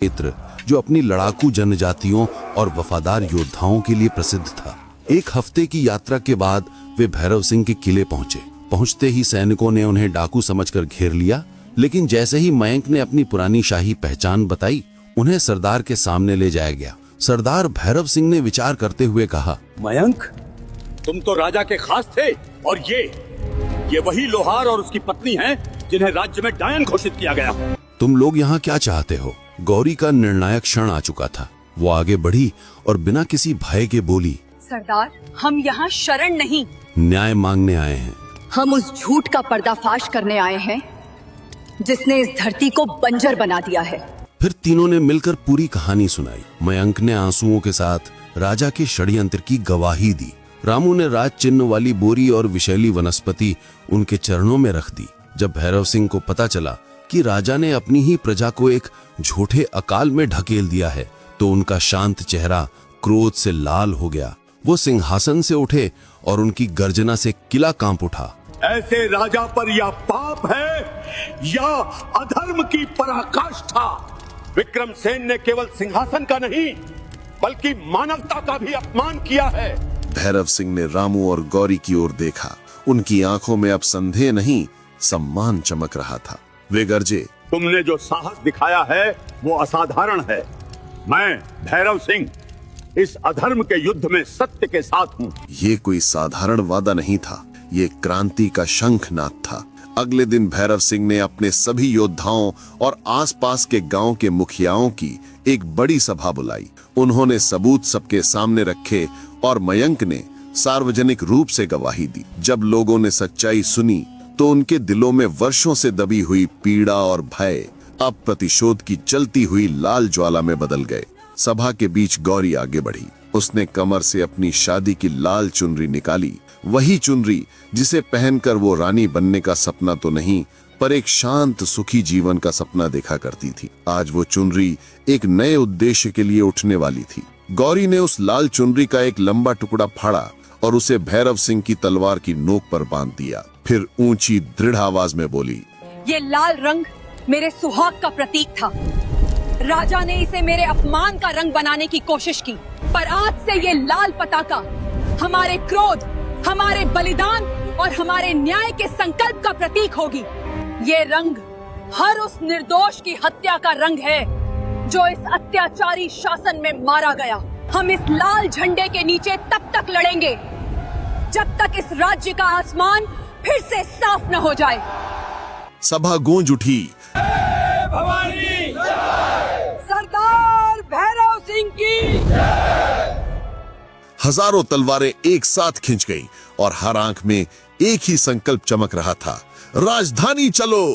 क्षेत्र जो अपनी लड़ाकू जनजातियों और वफादार योद्धाओं के लिए प्रसिद्ध था। एक हफ्ते की यात्रा के बाद वे भैरव सिंह के किले पहुंचे। पहुंचते ही सैनिकों ने उन्हें डाकू समझकर घेर लिया, लेकिन जैसे ही मयंक ने अपनी पुरानी शाही पहचान बताई, उन्हें सरदार के सामने ले जाया गया। सरदार भैरव सिंह ने विचार करते हुए कहा, मयंक, तुम तो राजा के खास थे और ये वही लोहार और उसकी पत्नी हैं जिन्हें राज्य में डायन घोषित किया गया। तुम लोग यहाँ क्या चाहते हो? गौरी का निर्णायक क्षण आ चुका था। वो आगे बढ़ी और बिना किसी भय के बोली, सरदार, हम यहाँ शरण नहीं, न्याय मांगने आए हैं। हम उस झूठ का पर्दाफाश करने आए हैं जिसने इस धरती को बंजर बना दिया है। फिर तीनों ने मिलकर पूरी कहानी सुनाई। मयंक ने आंसुओं के साथ राजा के षड्यंत्र की गवाही दी। रामू ने राज चिन्ह वाली बोरी और विषैली वनस्पति उनके चरणों में रख दी। जब भैरव सिंह को पता चला कि राजा ने अपनी ही प्रजा को एक झूठे अकाल में ढकेल दिया है, तो उनका शांत चेहरा क्रोध से लाल हो गया। वो सिंहासन से उठे और उनकी गर्जना से किला कांप उठा। ऐसे राजा पर यह पाप है या अधर्म की पराकाष्ठा। विक्रमसेन ने केवल सिंहासन का नहीं बल्कि मानवता का भी अपमान किया है। भैरव सिंह ने रामू और गौरी की ओर देखा। उनकी आंखों में अब संदेह नहीं, सम्मान चमक रहा था। वे गरजे, तुमने जो साहस दिखाया है वो असाधारण है। मैं भैरव सिंह इस अधर्म के युद्ध में सत्य के साथ हूँ। ये कोई साधारण वादा नहीं था, ये क्रांति का शंखनाद था। अगले दिन भैरव सिंह ने अपने सभी योद्धाओं और आसपास के गांव के मुखियाओं की एक बड़ी सभा बुलाई। उन्होंने सबूत सबके सामने रखे और मयंक ने सार्वजनिक रूप से गवाही दी। जब लोगों ने सच्चाई सुनी तो उनके दिलों में वर्षों से दबी हुई पीड़ा और भय अब प्रतिशोध की जलती हुई लाल ज्वाला में बदल गए। सभा के बीच गौरी आगे बढ़ी। उसने कमर से अपनी शादी की लाल चुनरी निकाली, वही चुनरी जिसे पहनकर वो रानी बनने का सपना तो नहीं पर एक शांत सुखी जीवन का सपना देखा करती थी। आज वो चुनरी एक नए उद्देश्य के लिए उठने वाली थी। गौरी ने उस लाल चुनरी का एक लंबा टुकड़ा फाड़ा और उसे भैरव सिंह की तलवार की नोक पर बांध दिया। फिर ऊंची दृढ़ आवाज में बोली, ये लाल रंग मेरे सुहाग का प्रतीक था। राजा ने इसे मेरे अपमान का रंग बनाने की कोशिश की, पर आज से ये लाल पताका हमारे क्रोध, हमारे बलिदान और हमारे न्याय के संकल्प का प्रतीक होगी। ये रंग हर उस निर्दोष की हत्या का रंग है जो इस अत्याचारी शासन में मारा गया। हम इस लाल झंडे के नीचे तब तक लड़ेंगे जब तक इस राज्य का आसमान फिर से साफ न हो जाए। सभा गूंज उठी। भवानी, सरदार भैरव सिंह की। हजारों तलवारें एक साथ खिंच गईं और हर आंख में एक ही संकल्प चमक रहा था, राजधानी चलो।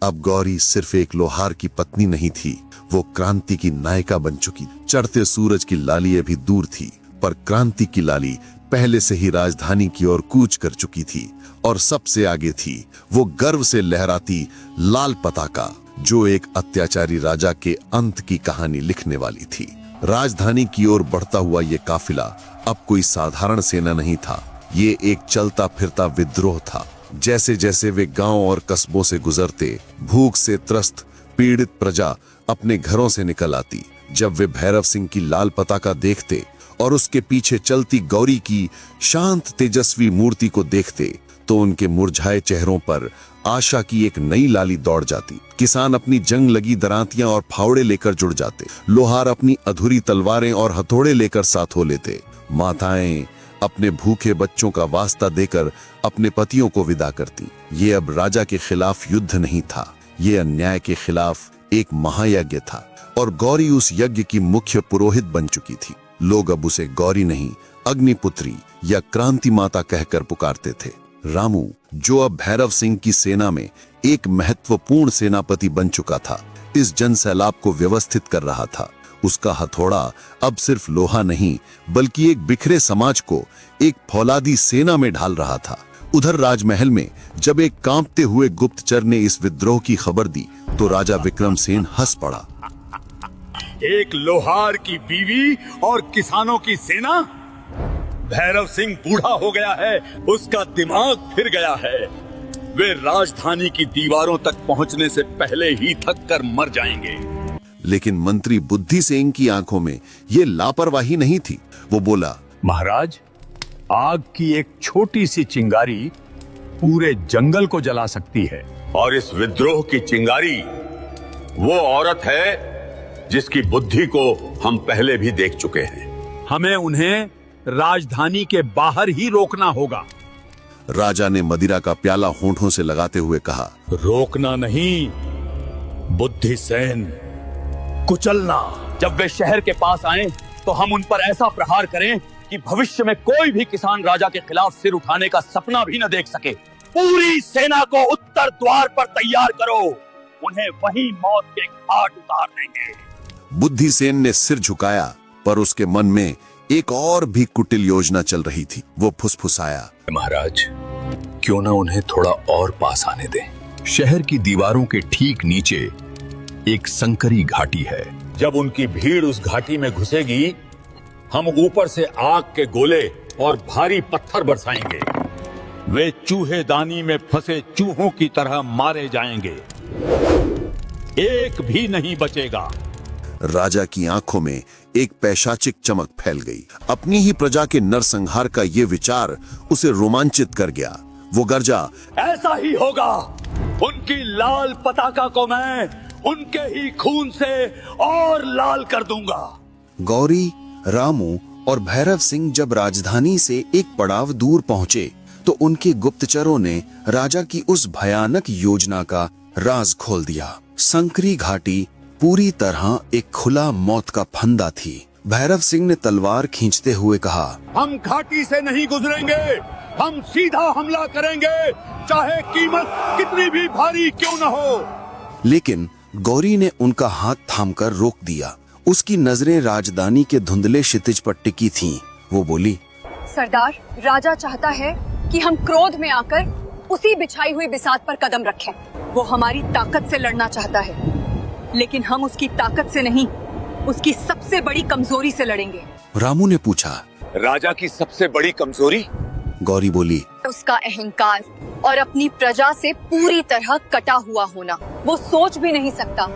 अब गौरी सिर्फ एक लोहार की पत्नी नहीं थी, वो क्रांति की नायिका बन चुकी। चढ़ते सूरज की लाली अभी दूर थी, पर क्रांति की लाली पहले से ही राजधानी की ओर कूच कर चुकी थी। और सबसे आगे थी वो गर्व से लहराती लाल पताका, जो एक अत्याचारी राजा के अंत की कहानी लिखने वाली थी। राजधानी की ओर बढ़ता हुआ ये काफिला अब कोई साधारण सेना नहीं था, ये एक चलता फिरता विद्रोह था। जैसे जैसे वे गांव और कस्बों से गुजरते, भूख से त्रस्त पीड़ित प्रजा अपने घरों से निकल आती। जब वे भैरव सिंह की लाल पताका देखते और उसके पीछे चलती गौरी की शांत तेजस्वी मूर्ति को देखते, तो उनके मुरझाए चेहरों पर आशा की एक नई लाली दौड़ जाती। किसान अपनी जंग लगी दरांतियां और फावड़े लेकर जुड़ जाते। लोहार अपनी अधूरी तलवारें और हथौड़े लेकर साथ हो लेते। माताएं अपने भूखे बच्चों का वास्ता देकर अपने पतियों को विदा करती। ये अब राजा के खिलाफ युद्ध नहीं था, ये अन्याय के खिलाफ एक महायज्ञ था। और गौरी उस यज्ञ की मुख्य पुरोहित बन चुकी थी। लोग अब उसे गौरी नहीं, अग्निपुत्री या क्रांति माता कहकर पुकारते थे। रामू, जो अब भैरव सिंह की सेना में एक महत्वपूर्ण सेनापति बन चुका था, इस जन सैलाब को व्यवस्थित कर रहा था। उसका हथौड़ा अब सिर्फ लोहा नहीं बल्कि एक बिखरे समाज को एक फौलादी सेना में ढाल रहा था। उधर राजमहल में जब एक कांपते हुए गुप्तचर ने इस विद्रोह की खबर दी, तो राजा विक्रमसेन हंस पड़ा। एक लोहार की बीवी और किसानों की सेना? भैरव सिंह बूढ़ा हो गया है, उसका दिमाग फिर गया है। वे राजधानी की दीवारों तक पहुंचने से पहले ही थक कर मर जाएंगे। लेकिन मंत्री बुद्धि सिंह की आंखों में ये लापरवाही नहीं थी। वो बोला, महाराज, आग की एक छोटी सी चिंगारी पूरे जंगल को जला सकती है। और इस विद्रोह की चिंगारी वो औरत है जिसकी बुद्धि को हम पहले भी देख चुके हैं। हमें उन्हें राजधानी के बाहर ही रोकना होगा। राजा ने मदिरा का प्याला होंठों से लगाते हुए कहा, रोकना नहीं, बुद्धिसेन, कुचलना। जब वे शहर के पास आए तो हम उन पर ऐसा प्रहार करें कि भविष्य में कोई भी किसान राजा के खिलाफ सिर उठाने का सपना भी न देख सके। पूरी सेना को उत्तर द्वार पर तैयार करो, उन्हें वहीं मौत के घाट उतार देंगे। बुद्धिसेन ने सिर झुकाया, पर उसके मन में एक और भी कुटिल योजना चल रही थी। वो फुसफुसाया, महाराज, क्यों ना उन्हें थोड़ा और पास आने दें। शहर की दीवारों के ठीक नीचे एक संकरी घाटी है। जब उनकी भीड़ उस घाटी में घुसेगी, हम ऊपर से आग के गोले और भारी पत्थर बरसाएंगे। वे चूहेदानी में फंसे चूहों की तरह मारे जाएंगे, एक भी नहीं बचेगा। राजा की आंखों में एक पैशाचिक चमक फैल गई। अपनी ही प्रजा के नरसंहार का ये विचार उसे रोमांचित कर गया। वो गर्जा, ऐसा ही होगा। उनकी लाल पताका को मैं उनके ही खून से और लाल कर दूंगा। गौरी, रामू और भैरव सिंह जब राजधानी से एक पड़ाव दूर पहुंचे तो उनके गुप्तचरों ने राजा की उस भयानक योजना का राज खोल दिया। संकरी घाटी पूरी तरह एक खुला मौत का फंदा थी। भैरव सिंह ने तलवार खींचते हुए कहा, हम घाटी से नहीं गुजरेंगे, हम सीधा हमला करेंगे, चाहे कीमत कितनी भी भारी क्यों न हो। लेकिन गौरी ने उनका हाथ थामकर रोक दिया। उसकी नजरें राजधानी के धुंधले क्षितिज पर टिकी थीं। वो बोली, सरदार, राजा चाहता है कि हम क्रोध में आकर उसी बिछाई हुई बिसात पर कदम रखें। वो हमारी ताकत से लड़ना चाहता है, लेकिन हम उसकी ताकत से नहीं, उसकी सबसे बड़ी कमजोरी से लड़ेंगे। रामू ने पूछा, राजा की सबसे बड़ी कमजोरी? गौरी बोली, उसका अहंकार और अपनी प्रजा से पूरी तरह कटा हुआ होना। वो सोच भी नहीं सकता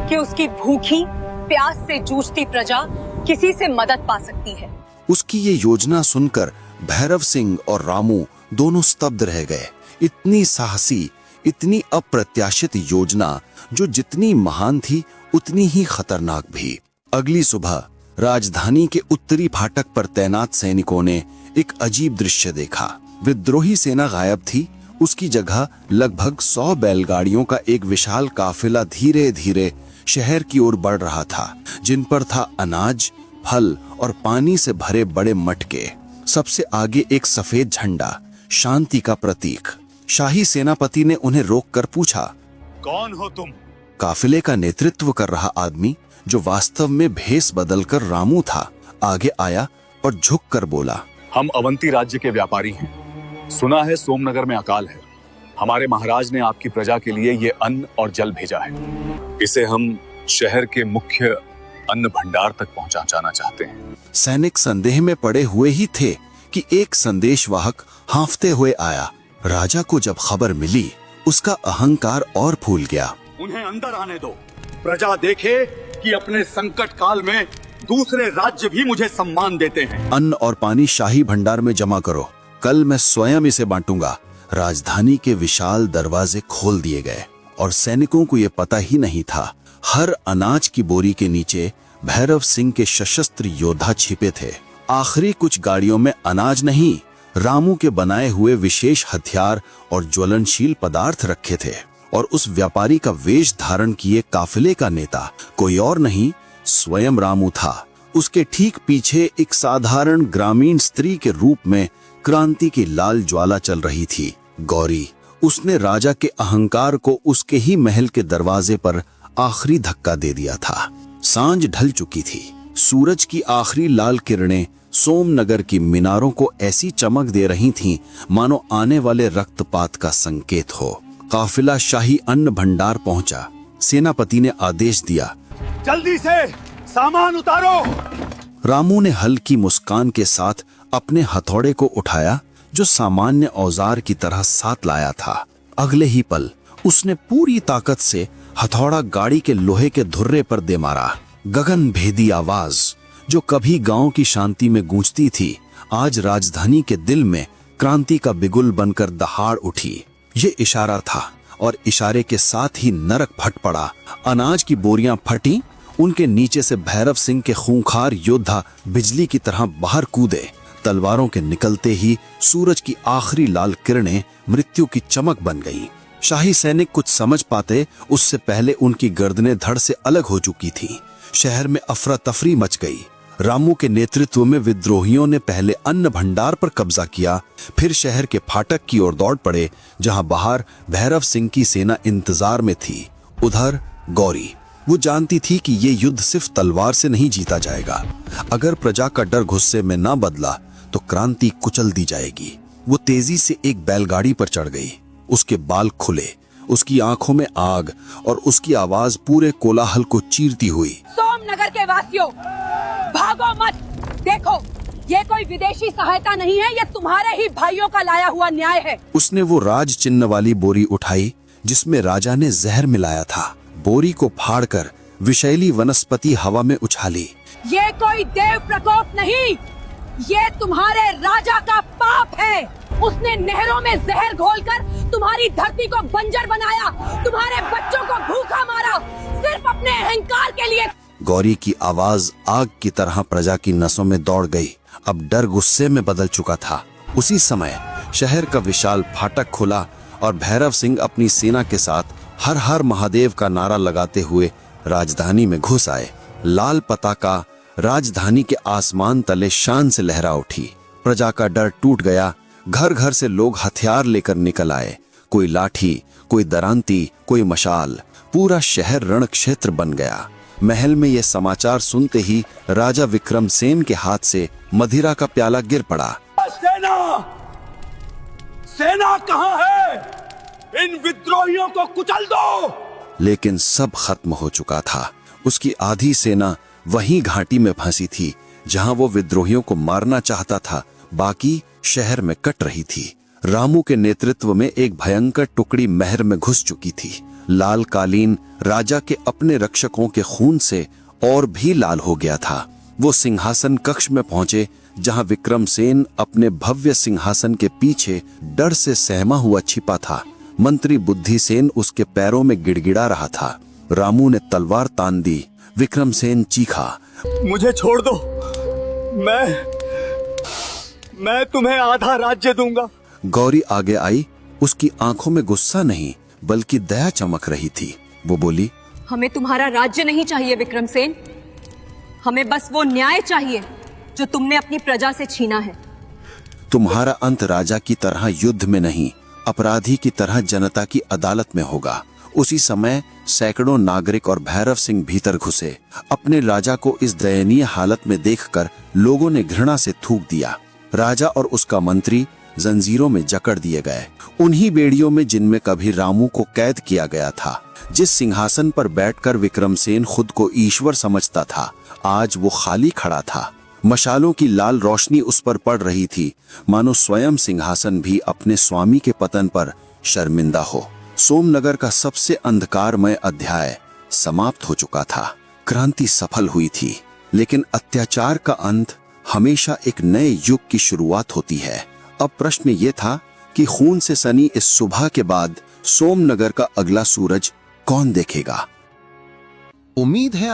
कि उसकी भूखी प्यास से जूझती प्रजा किसी से मदद पा सकती है। उसकी ये योजना सुनकर भैरव सिंह और रामू दोनों स्तब्ध रह गए। इतनी साहसी, इतनी अप्रत्याशित योजना जो जितनी महान थी उतनी ही खतरनाक भी। अगली सुबह राजधानी के उत्तरी फाटक पर तैनात सैनिकों ने एक अजीब दृश्य देखा। विद्रोही सेना गायब थी। उसकी जगह लगभग 100 बैलगाड़ियों का एक विशाल काफिला धीरे धीरे शहर की ओर बढ़ रहा था, जिन पर था अनाज, फल और पानी से भरे बड़े मटके। सबसे आगे एक सफेद झंडा, शांति का प्रतीक। शाही सेनापति ने उन्हें रोककर पूछा, कौन हो तुम? काफिले का नेतृत्व कर रहा आदमी, जो वास्तव में भेष बदलकर रामू था, आगे आया और झुककर बोला, हम अवंती राज्य के व्यापारी हैं। सुना है सोमनगर में अकाल है। हमारे महाराज ने आपकी प्रजा के लिए ये अन्न और जल भेजा है। इसे हम शहर के मुख्य अन्न भंडार तक पहुंचाना चाहते हैं। सैनिक संदेह में पड़े हुए ही थे कि एक संदेशवाहक हांफते हुए आया। राजा को जब खबर मिली, उसका अहंकार और फूल गया। उन्हें अंदर आने दो। प्रजा देखे कि अपने संकट काल में दूसरे राज्य भी मुझे सम्मान देते हैं। अन्न और पानी शाही भंडार में जमा करो, कल मैं स्वयं इसे बांटूंगा। राजधानी के विशाल दरवाजे खोल दिए गए और सैनिकों को यह पता ही नहीं था, हर अनाज की बोरी के नीचे भैरव सिंह के सशस्त्र योद्धा छिपे थे। आखिरी कुछ गाड़ियों में अनाज नहीं, रामू के बनाए हुए विशेष हथियार और ज्वलनशील पदार्थ रखे थे। और उस व्यापारी का वेश धारण किए काफिले का नेता कोई और नहीं, स्वयं रामू था। उसके ठीक पीछे एक साधारण ग्रामीण स्त्री के रूप में क्रांति की लाल ज्वाला चल रही थी, गौरी। उसने राजा के अहंकार को उसके ही महल के दरवाजे पर आखिरी धक्का दे दिया था। सांझ ढल चुकी थी। सूरज की आखिरी लाल किरणें सोमनगर की मीनारों को ऐसी चमक दे रही थीं, मानो आने वाले रक्तपात का संकेत हो। काफिला शाही अन्न भंडार पहुंचा। सेनापति ने आदेश दिया, जल्दी से सामान उतारो। रामू ने हल्की मुस्कान के साथ अपने हथौड़े को उठाया, जो सामान्य औजार की तरह साथ लाया था। अगले ही पल उसने पूरी ताकत से हथौड़ा गाड़ी के लोहे के धुर्रे पर दे मारा। गगन भेदी आवाज जो कभी गांव की शांति में गूंजती थी, आज राजधानी के दिल में क्रांति का बिगुल बनकर दहाड़ उठी। ये इशारा था और इशारे के साथ ही नरक फट पड़ा। अनाज की बोरियां फटी, उनके नीचे से भैरव सिंह के खूंखार योद्धा बिजली की तरह बाहर कूदे। तलवारों के निकलते ही सूरज की आखिरी लाल किरणें मृत्यु की चमक बन गईं। शाही सैनिक कुछ समझ पाते उससे पहले उनकी गर्दनें धड़ से अलग हो चुकी थीं। शहर में अफरा तफरी मच गई। रामू के नेतृत्व में विद्रोहियों ने पहले अन्न भंडार पर कब्जा किया, फिर शहर के फाटक की ओर दौड़ पड़े, जहां बाहर भैरव सिंह की सेना इंतजार में थी। उधर गौरी, वो जानती थी कि ये युद्ध सिर्फ तलवार से नहीं जीता जाएगा। अगर प्रजा का डर गुस्से में ना बदला तो क्रांति कुचल दी जाएगी। वो तेजी से एक बैलगाड़ी पर चढ़ गई। उसके बाल खुले, उसकी आंखों में आग और उसकी आवाज पूरे कोलाहल को चीरती हुई। सोमनगर के वासियों, भागो मत। देखो, ये कोई विदेशी सहायता नहीं है, ये तुम्हारे ही भाइयों का लाया हुआ न्याय है। उसने वो राज चिन्ह वाली बोरी उठाई जिसमें राजा ने जहर मिलाया था। बोरी को फाड़कर विषैली वनस्पति हवा में उछाली। ये कोई देव प्रकोप नहीं, ये तुम्हारे राजा का पाप है। उसने नहरों में जहर घोलकर तुम्हारी धरती को बंजर बनाया, तुम्हारे बच्चों को भूखा मारा, सिर्फ अपने अहंकार के लिए। गौरी की आवाज आग की तरह प्रजा की नसों में दौड़ गई। अब डर गुस्से में बदल चुका था। उसी समय शहर का विशाल फाटक खुला और भैरव सिंह अपनी सेना के साथ हर हर महादेव का नारा लगाते हुए राजधानी में घुस आए। लाल पताका राजधानी के आसमान तले शान से लहरा उठी। प्रजा का डर टूट गया। घर घर से लोग हथियार लेकर निकल आए। कोई लाठी, कोई दरांती, कोई मशाल। पूरा शहर रण क्षेत्र बन गया। महल में यह समाचार सुनते ही राजा विक्रमसेन के हाथ से मदिरा का प्याला गिर पड़ा। सेना, सेना कहाँ है? इन विद्रोहियों को कुचल दो। लेकिन सब खत्म हो चुका था। उसकी आधी सेना वहीं घाटी में फंसी थी जहां वो विद्रोहियों को मारना चाहता था, बाकी शहर में कट रही थी। रामू के नेतृत्व में एक भयंकर टुकड़ी महल में घुस चुकी थी। लाल कालीन राजा के अपने रक्षकों के खून से और भी लाल हो गया था। वो सिंहासन कक्ष में पहुंचे जहां विक्रमसेन अपने भव्य सिंहासन के पीछे डर से सहमा हुआ छिपा था। मंत्री बुद्धिसेन उसके पैरों में गिड़गिड़ा रहा था। रामू ने तलवार तान दी। विक्रमसेन चीखा, मुझे छोड़ दो, मैं तुम्हें आधा राज्य दूंगा। गौरी आगे आई। उसकी आंखों में गुस्सा नहीं बल्कि दया चमक रही थी। वो बोली, हमें तुम्हारा राज्य नहीं चाहिए विक्रमसेन, हमें बस वो न्याय चाहिए जो तुमने अपनी प्रजा से छीना है। तुम्हारा अंत राजा की तरह युद्ध में नहीं, अपराधी की तरह जनता की अदालत में होगा। उसी समय सैकड़ों नागरिक और भैरव सिंह भीतर घुसे। अपने राजा को इस दयनीय हालत में देखकर लोगों ने घृणा से थूक दिया। राजा और उसका मंत्री जंजीरों में जकड़ दिए गए, उन्हीं बेड़ियों में जिनमें कभी रामू को कैद किया गया था। जिस सिंहासन पर बैठकर विक्रमसेन खुद को ईश्वर समझता था, आज वो खाली खड़ा था। मशालों की लाल रोशनी उस पर पड़ रही थी, मानो स्वयं सिंहासन भी अपने स्वामी के पतन पर शर्मिंदा हो। सोमनगर का सबसे अंधकारमय अध्याय समाप्त हो चुका था। क्रांति सफल हुई थी, लेकिन अत्याचार का अंत हमेशा एक नए युग की शुरुआत होती है। अब प्रश्न ये था कि खून से सनी इस सुबह के बाद सोमनगर का अगला सूरज कौन देखेगा? उम्मीद है